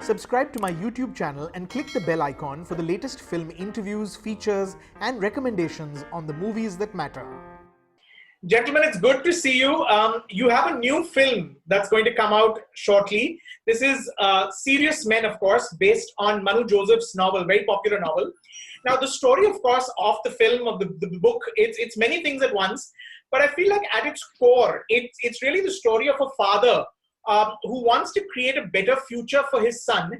Subscribe to my YouTube channel and click the bell icon for the latest film interviews, features, and recommendations on the movies that matter. Gentlemen, it's good to see you. You have a new film that's going to come out shortly. This is Serious Men, of course, based on Manu Joseph's novel, very popular novel. Now, the story, of course, of the film, of the book, it's many things at once. But I feel like at its core, it's really the story of a father who wants to create a better future for his son,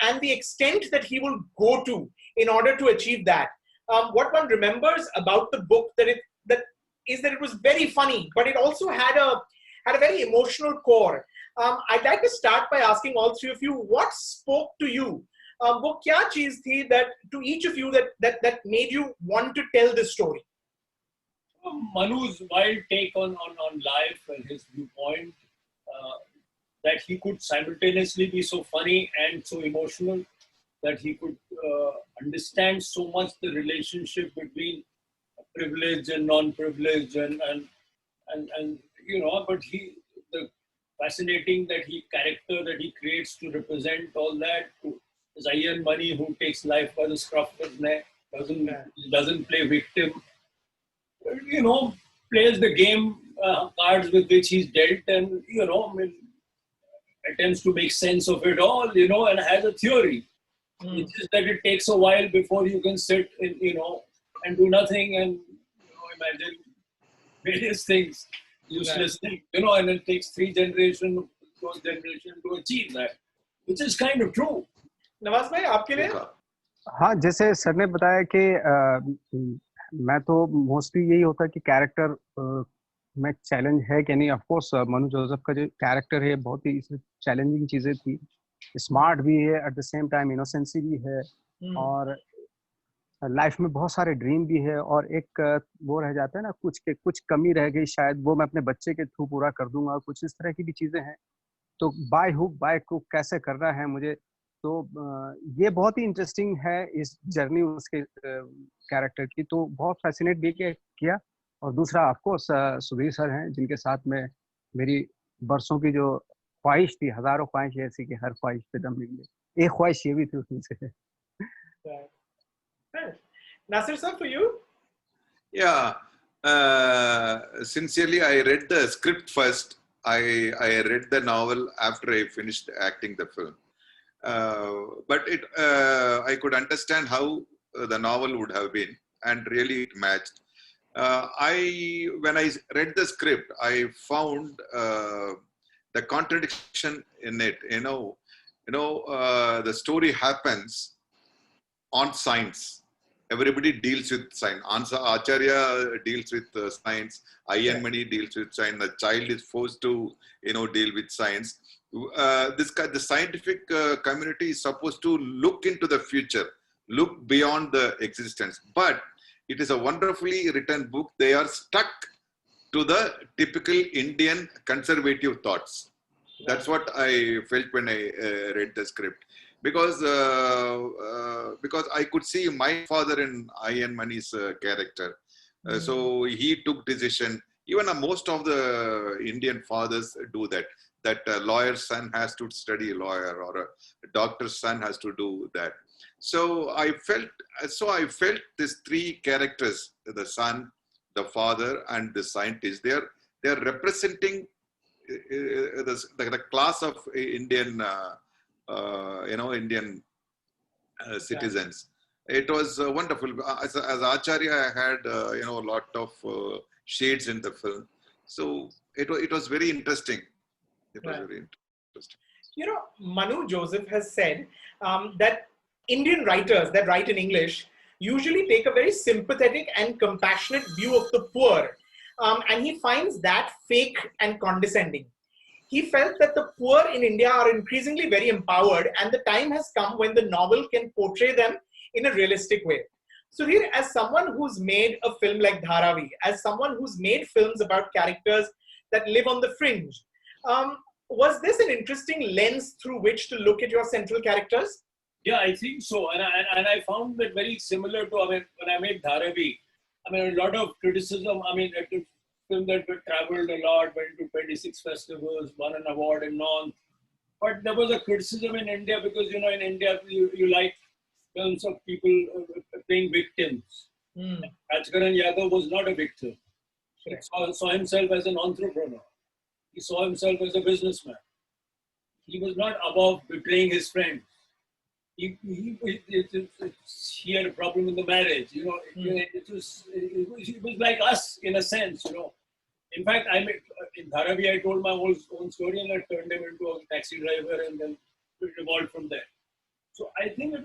and the extent that he will go to in order to achieve that. What one remembers about the book that it was very funny, but it also had a very emotional core. I'd like to start by asking all three of you, what spoke to you? वो क्या चीज थी that to each of you that made you want to tell this story? Manu's wild take on life and his viewpoint, that he could simultaneously be so funny and so emotional, that he could understand so much the relationship between privilege and non-privilege and you know, but the fascinating character that he creates to represent all that, is Ian Money, who takes life by the scruff of his neck, doesn't play victim, you know, plays the game cards with which he's dealt, and you know, I mean, attempts to make sense of it all, you know, and has a theory. It's just that it takes a while before you can sit in, you know, and do nothing and, you know, imagine various things, useless things, you know, and it takes those generations to achieve that, which is kind of true. Nawaz भाई, आपके लिए? हाँ, जैसे sir ने बताया कि मैं तो मोस्टली यही होता है कि कैरेक्टर में चैलेंज है कि नहीं. ऑफ कोर्स मनु जोसेफ का जो कैरेक्टर है बहुत ही चैलेंजिंग चीजें थी, स्मार्ट भी है, at the same time innocency भी है, और लाइफ में बहुत सारे ड्रीम भी है, और एक वो रह जाता है ना, कुछ कमी रह गई शायद, वो मैं अपने बच्चे के थ्रू पूरा कर दूंगा, कुछ इस तरह की भी चीजें हैं. तो बाय हुक बाय क्रुक कैसे करना है मुझे, तो ये बहुत ही इंटरेस्टिंग है इस जर्नी उसके कैरेक्टर की, तो बहुत फैसिनेट भी किया. और दूसरा ऑफ कोर्स सुधीर सर हैं, जिनके साथ में मेरी बरसों की जो ख्वाहिश थी, हजारों ख्वाहिश ऐसी कि हर ख्वाहिश पे दम मिले, एक ख्वाहिश ये भी थी उसमें से. Nasir sir, for you? Yeah, sincerely, I read the script first. I read the novel after I finished acting the film. But I could understand how the novel would have been, and really it matched. When I read the script, I found the contradiction in it. The story happens on science. Everybody deals with science. Ansa Acharya deals with science. Ian Mani deals with science. The child is forced to, deal with science. The scientific community is supposed to look into the future, look beyond the existence. But it is a wonderfully written book. They are stuck to the typical Indian conservative thoughts. That's what I felt when I read the script. Because I could see my father in Ian Mani's character. So he took decision. Even most of the Indian fathers do that. That a lawyer's son has to study lawyer, or a doctor's son has to do that. So I felt these three characters: the son, the father, and the scientist. They're representing the class of Indian, Indian citizens. It was wonderful. As Acharya, I had a lot of shades in the film. So it was very interesting. It was very interesting. Manu Joseph has said that Indian writers that write in English usually take a very sympathetic and compassionate view of the poor, and he finds that fake and condescending. He felt that the poor in India are increasingly very empowered, and the time has come when the novel can portray them in a realistic way. So here, as someone who's made a film like Dharavi, as someone who's made films about characters that live on the fringe, was this an interesting lens through which to look at your central characters? Yeah, I think so. And I found that very similar to, when I made Dharavi, a lot of criticism, it's a film that traveled a lot, went to 26 festivals, won an award in North, But there was a criticism in India because, you know, in India, you like films of people playing victims. Mm. Rajkaran Yadav was not a victim. He saw himself as an entrepreneur. He saw himself as a businessman. He was not above betraying his friends. He had a problem in the marriage. You know, it was like us in a sense. You know, in fact, in Dharavi, I told my own story and I turned him into a taxi driver, and then it evolved from there. So I think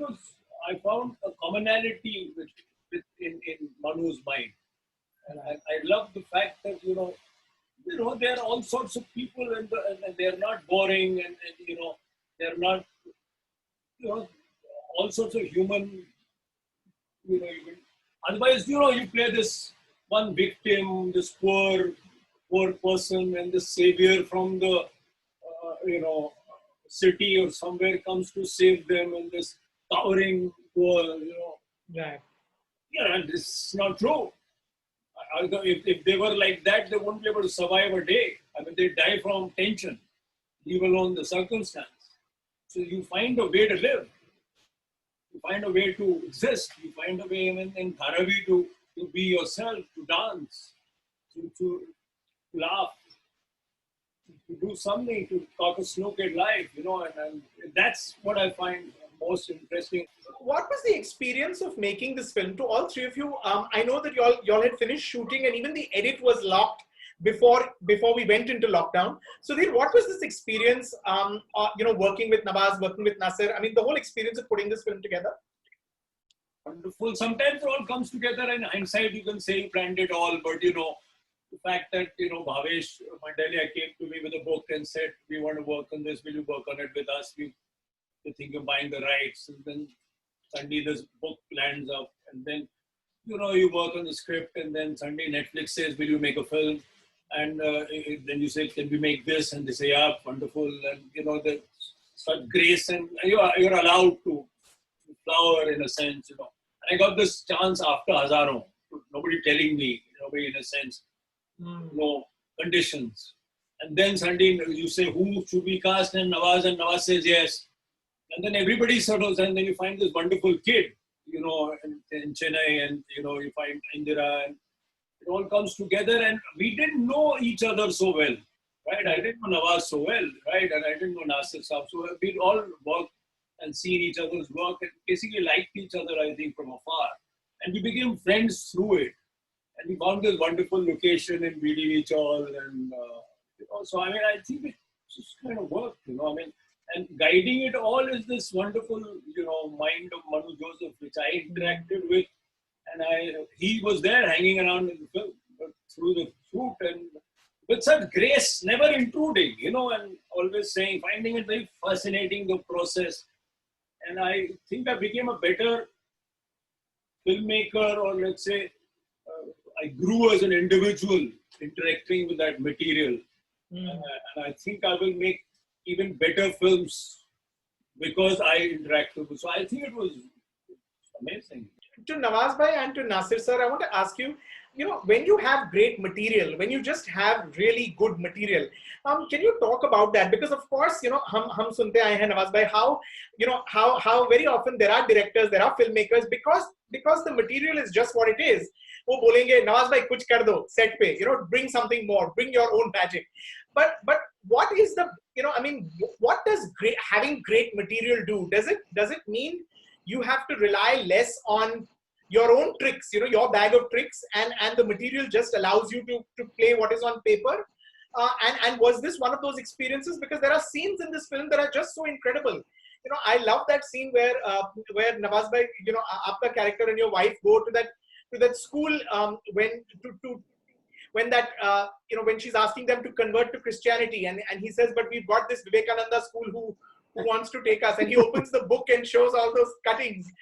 I found a commonality in Manu's mind, and I love the fact that there are all sorts of people, and they're not boring, and they're not all sorts of human. Otherwise, you play this one victim, this poor person, and the savior from the city or somewhere comes to save them, and this towering poor, Right. and this is not true. If they were like that, they won't be able to survive a day. I mean, they die from tension, leave alone the circumstance. So you find a way to live. You find a way to exist. You find a way in Dharavi to be yourself, to dance, to laugh, to do something, to talk a slow kid life, and that's what I find most interesting. What was the experience of making this film? To all three of you, I know that y'all had finished shooting, and even the edit was locked before we went into lockdown. So then, what was this experience? Working with Nawaz, working with Nasir. I mean, the whole experience of putting this film together. Wonderful. Sometimes it all comes together. In hindsight, you can say you planned it all, but the fact that Bhavesh Mandalia came to me with a book and said, "We want to work on this. Will you work on it with us? We think of buying the rights." And then suddenly this book lands up, and then you work on the script, and then suddenly Netflix says, "Will you make a film?" And then you say, "Can we make this?" And they say, "Yeah, wonderful." And there's such grace, and you're allowed to flower in a sense. And I got this chance after Hazaron. Nobody telling me, nobody in a sense, no conditions. And then suddenly you say, "Who should we cast?" And Nawaz says yes. And then everybody settles, and then you find this wonderful kid, in Chennai, and you find Indira, and it all comes together. And we didn't know each other so well, right? I didn't know Nawaz so well, right? And I didn't know Nasir Saab. So we all worked and seen each other's work and basically liked each other, I think, from afar. And we became friends through it. And we found this wonderful location in BDV Chawl, and so I mean, I think it just kind of worked, and guiding it all is this wonderful, mind of Manu Joseph, which I interacted with, and he was there hanging around in the film, but through the shoot, and with such grace, never intruding, and always finding it very fascinating, the process. And I think I became a better filmmaker, or let's say, I grew as an individual interacting with that material. And I think I will make even better films because I interacted with. So I think it was amazing. To Nawaz bhai and to Nasir sir, I want to ask you, when you have great material, when you just have really good material, can you talk about that? Because of course, hum sunte aaye hain Nawaz bhai, how very often there are directors, there are filmmakers, because the material is just what it is. वो बोलेंगे Nawaz bhai कुछ कर दो set पे, bring something more, bring your own magic. But what is the, what does having great material do? Does it mean you have to rely less on your own tricks, your bag of tricks, and the material just allows you to play what is on paper? And was this one of those experiences? Because there are scenes in this film that are just so incredible. I love that scene where Nawaz bhai, aapka character and your wife go to that school when she's asking them to convert to Christianity, and he says, "But we've got this Vivekananda school who wants to take us," and he opens the book and shows all those cuttings,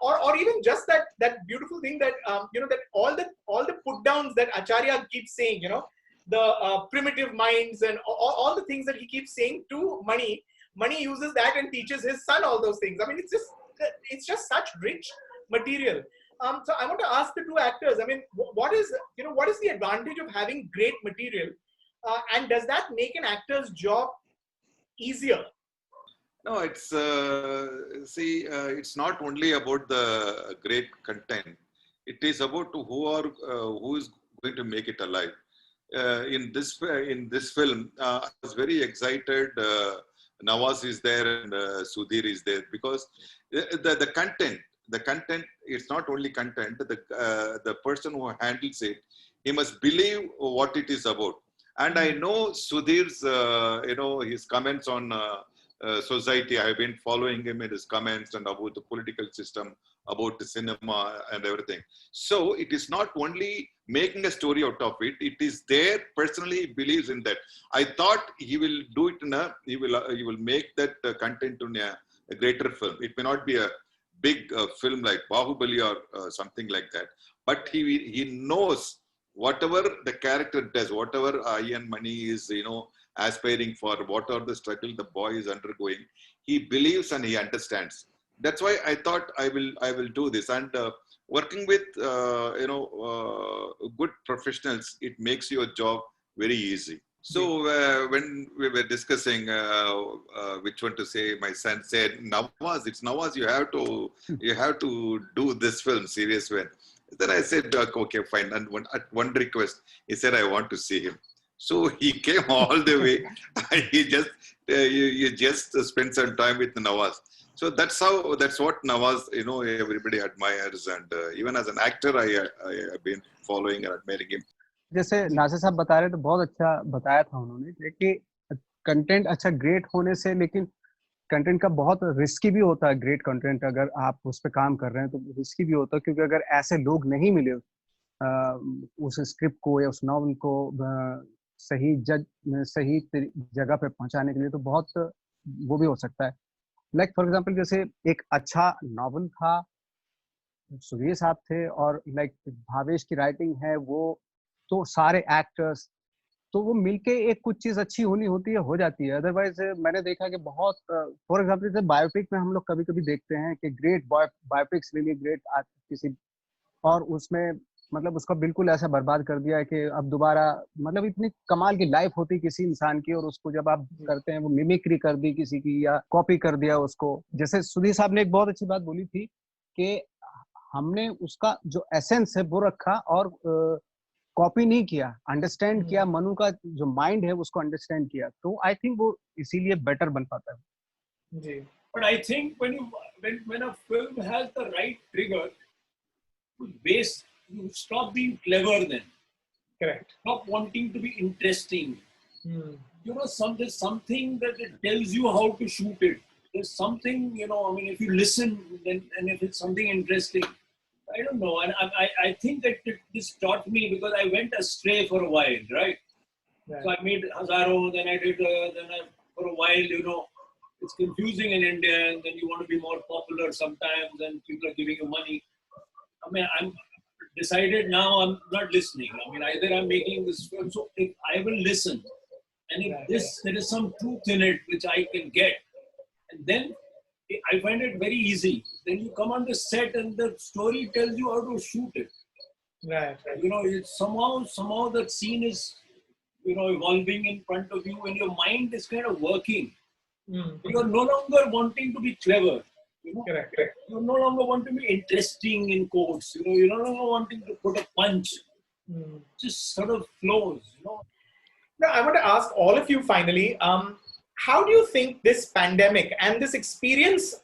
or even just that beautiful thing that that all the put downs that Acharya keeps saying, the primitive minds and all the things that he keeps saying to Mani uses that and teaches his son all those things. I mean, it's just such rich material. So I want to ask the two actors, I mean, what is the advantage of having great material? And does that make an actor's job easier? No, it's it's not only about the great content. It is about who is going to make it alive. In this film, I was very excited. Nawaz is there and Sudhir is there because the content it's not only content. The person who handles it, he must believe what it is about. And I know Sudhir's his comments on society. I've been following him in his comments and about the political system, about the cinema and everything. So it is not only making a story out of it, it is there personally he believes in that. I thought he will do it he will make that content in a greater film. It may not be a big film like Bahubali or something like that, but he knows whatever the character does, whatever Ian Money is, aspiring for, what are the struggle the boy is undergoing, he believes and he understands. That's why I thought I will do this. And working with good professionals, it makes your job very easy. So when we were discussing which one to say, my son said, Nawaz, it's Nawaz. You have to do this film, serious one. Then I said, okay, fine. And at one request, he said, I want to see him. So he came all the way. You just spent some time with Nawaz. So that's what Nawaz, everybody admires. And even as an actor, I have been following and admiring him. जैसे नासिर साहब बता रहे तो बहुत अच्छा बताया था उन्होंने कि कंटेंट अच्छा ग्रेट होने से, लेकिन कंटेंट का बहुत रिस्की भी होता है। ग्रेट कंटेंट अगर आप उस पर काम कर रहे हैं तो रिस्की भी होता है, क्योंकि अगर ऐसे लोग नहीं मिले उस स्क्रिप्ट को या उस नॉवल को सही जगह पे पहुंचाने के लिए, तो बहुत वो भी हो सकता है। लाइक फॉर एग्जांपल, जैसे एक अच्छा नॉवल था, सुधीर साहब थे, और लाइक भावेश की राइटिंग है, वो तो सारे एक्टर्स, तो वो मिलके एक कुछ चीज अच्छी होती है, हो जाती है। अदरवाइज मैंने देखा कि बहुत फॉर एग्जांपल जैसे बायोपिक में हम लोग कभी कभी देखते हैं कि ग्रेट बायोपिक्स रियली ग्रेट किसी, और उसमें मतलब उसका बिल्कुल ऐसा बर्बाद कर दिया है कि अब दोबारा, मतलब इतनी कमाल की लाइफ होती किसी इंसान की, और उसको जब आप करते हैं वो मिमिक्री कर दी किसी की या कॉपी कर दिया उसको। जैसे सुधीर साहब ने एक बहुत अच्छी बात बोली थी कि हमने उसका जो एसेंस है वो रखा और कॉपी नहीं किया, अंडरस्टैंड किया, मनु का जो माइंड है उसको अंडरस्टैंड किया, तो आई थिंक वो इसीलिए बेटर बन पाता है जी। But I think when a film has the right trigger to base, you stop being clever then. Correct. Stop wanting to be interesting. There's something that it tells you how to shoot it. There's something, if you listen, then, and if it's something interesting, I don't know. And I think that this taught me, because I went astray for a while, right? So I made Hazaro, then I did, for a while, it's confusing in India, and then you want to be more popular sometimes, and people are giving you money. I'm decided now I'm not listening. Either I'm making this film, so if I will listen, and if there is some truth in it which I can get, and then I find it very easy. Then you come on the set and the story tells you how to shoot it. Right. It's somehow that scene is, evolving in front of you, and your mind is kind of working. You're no longer wanting to be clever. Correct. You no longer want to be interesting in quotes. You're no longer wanting to put a punch. Just sort of flows. Now, I want to ask all of you finally, how do you think this pandemic and this experience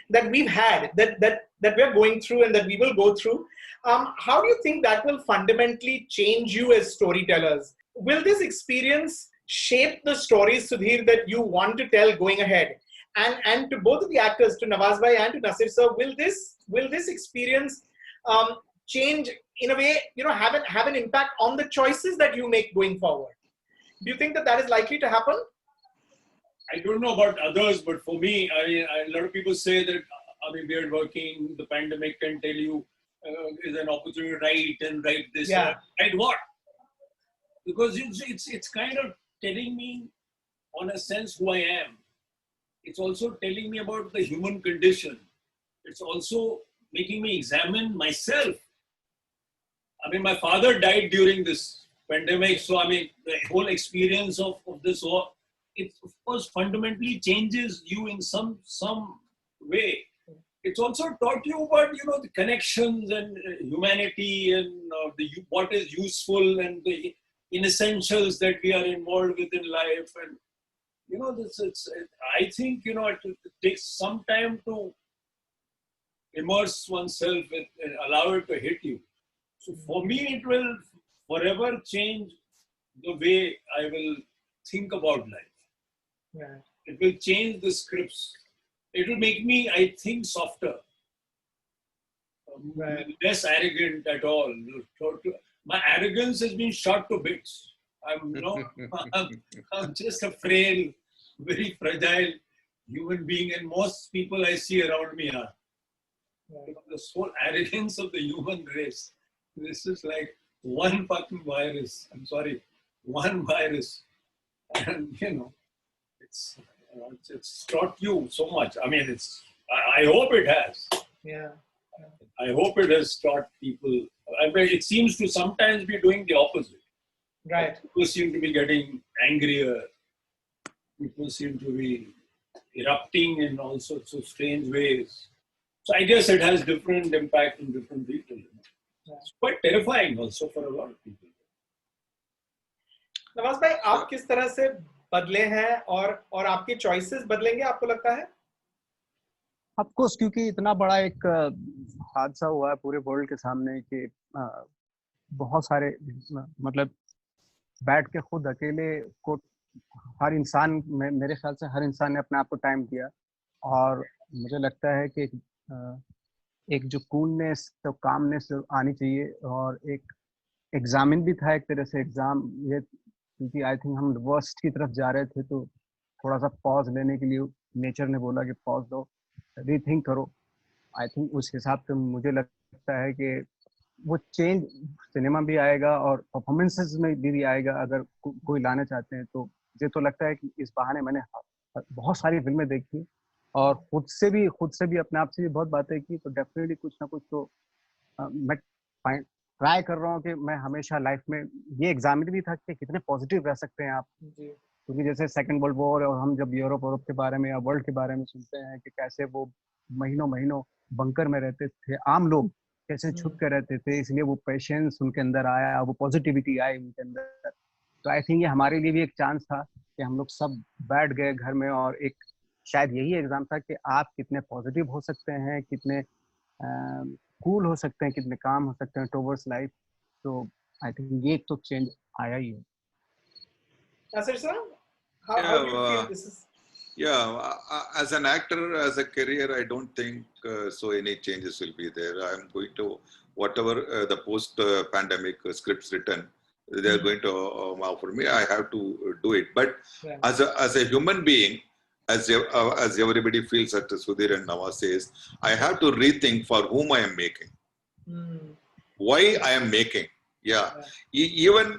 that we've had, that we're going through and that we will go through, how do you think that will fundamentally change you as storytellers? Will this experience shape the stories, Sudhir, that you want to tell going ahead? And to both of the actors, to Nawaz bhai and to Nasir sir, will this experience change in a way, have an impact on the choices that you make going forward? Do you think that is likely to happen? I don't know about others, but for me, a lot of people say that, we're working, the pandemic can tell you is an opportunity to write this. Yeah. Write what? Because it's kind of telling me, on a sense, who I am. It's also telling me about the human condition. It's also making me examine myself. My father died during this pandemic, so the whole experience of this war it of course fundamentally changes you in some way. It's also taught you about the connections and humanity and what is useful and the inessentials that we are involved with in life. And I think it takes some time to immerse oneself and allow it to hit you. So for me, it will forever change the way I will think about life. Right. It will change the scripts. It will make me, I think, softer, less arrogant at all. My arrogance has been shot to bits. I'm just a frail, very fragile human being, and most people I see around me are. This whole arrogance of the human race. This is like one fucking virus. I'm sorry, one virus, and it's taught you so much. I mean, I hope it has. Yeah. I hope it has taught people. It seems to sometimes be doing the opposite. Right. People seem to be getting angrier. People seem to be erupting in all sorts of strange ways. So I guess it has different impact on different people. It's quite terrifying also for a lot of people. Nawaz भाई, आप किस तरह से बदले हैं और आपकी choices बदलेंगे, आपको लगता है? ऑफ कोर्स, क्योंकि इतना बड़ा एक हादसा हुआ है पूरे वर्ल्ड के सामने कि बहुत सारे मतलब बैठ के खुद अकेले को हर इंसान, मेरे ख्याल से हर इंसान ने अपने आप को टाइम दिया, और मुझे लगता है कि एक जो कूलनेस तो कामनेस आनी चाहिए, और एक एग्जामिन भी था एक तरह से एग्जाम ये, क्योंकि आई थिंक हम वर्स्ट की तरफ जा रहे थे, तो थोड़ा सा पॉज लेने के लिए नेचर ने बोला कि पॉज दो, रीथिंक करो। आई थिंक उस हिसाब से मुझे लगता है कि वो चेंज सिनेमा भी आएगा और परफॉर्मेंसेस में भी आएगा, अगर कोई लाना चाहते हैं तो। मुझे तो लगता है कि इस बहाने मैंने बहुत सारी फिल्में देखी और खुद से भी अपने आप से भी बहुत बातें की, तो डेफिनेटली कुछ ना कुछ तो मैं ट्राई कर रहा हूँ कि मैं हमेशा लाइफ में ये एग्जामिन भी था कि कितने पॉजिटिव रह सकते हैं आप। क्योंकि जैसे सेकंड वर्ल्ड वॉर, और हम जब यूरोप के बारे में या वर्ल्ड के बारे में सुनते हैं कि कैसे वो महीनों बंकर में रहते थे, आम लोग कैसे छुप कर रहते थे, इसलिए वो पेशेंस उनके अंदर आया, वो पॉजिटिविटी आई उनके अंदर। तो आई थिंक ये हमारे लिए भी एक चांस था कि हम लोग सब बैठ गए घर में, और एक शायद यही एग्जाम था कि आप कितने पॉजिटिव हो सकते हैं, कितने कूल हो सकते हैं, कितने काम हो सकते हैं टुवर्ड्स लाइफ। तो आई थिंक ये तो चेंज आया ही है। Nasir sir, how do you feel this is? Yeah, as an actor, as a career, I don't think so any changes will be there. I'm going to, whatever the post-pandemic scripts written, they're going to offer me, I have to do it. But as a human being, as everybody feels that Sudhir and Nawaz says, I have to rethink for whom I am making, why I am making. Yeah. Even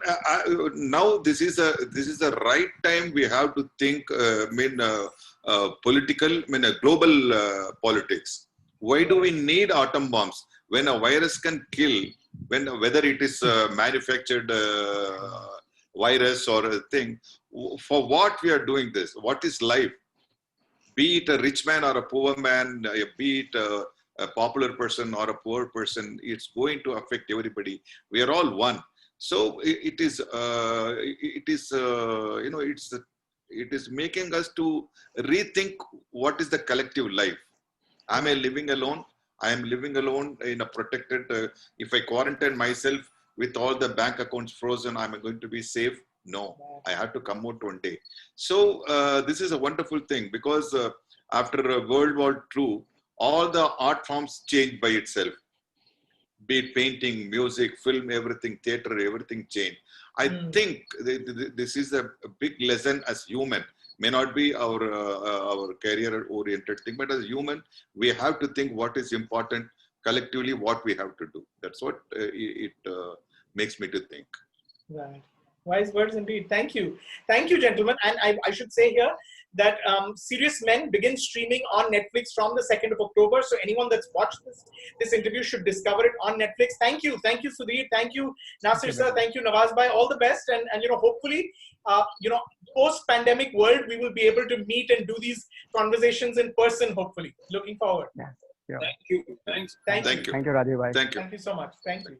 now, this is the right time we have to think. Political, global politics. Why do we need atom bombs when a virus can kill? Whether it is manufactured virus or a thing, for what we are doing this? What is life? Be it a rich man or a poor man, be it a popular person or a poor person, it's going to affect everybody. We are all one. So it is making us to rethink what is the collective life. Am I living alone? I am living alone in a protected. If I quarantine myself with all the bank accounts frozen, I'm going to be safe. No, I have to come out one day. So this is a wonderful thing, because after World War II, all the art forms changed by itself. Be it painting, music, film, everything, theater, everything changed. I think this is a big lesson as human. May not be our career-oriented thing, but as human, we have to think what is important collectively, what we have to do. That's what it makes me to think. Right. Wise words indeed. Thank you, gentlemen. And I should say here that Serious Men begins streaming on Netflix from the 2nd of October. So anyone that's watched this interview should discover it on Netflix. Thank you, Sudhir. Thank you, Nasir sir. Thank you, Nawaz bhai. All the best, and hopefully, post-pandemic world, we will be able to meet and do these conversations in person. Hopefully, looking forward. Yeah. Yeah. Thank you. Thanks. Thank you. Thank you. Thank you, Rajiv bhai. Thank you. Thank you so much. Thank you.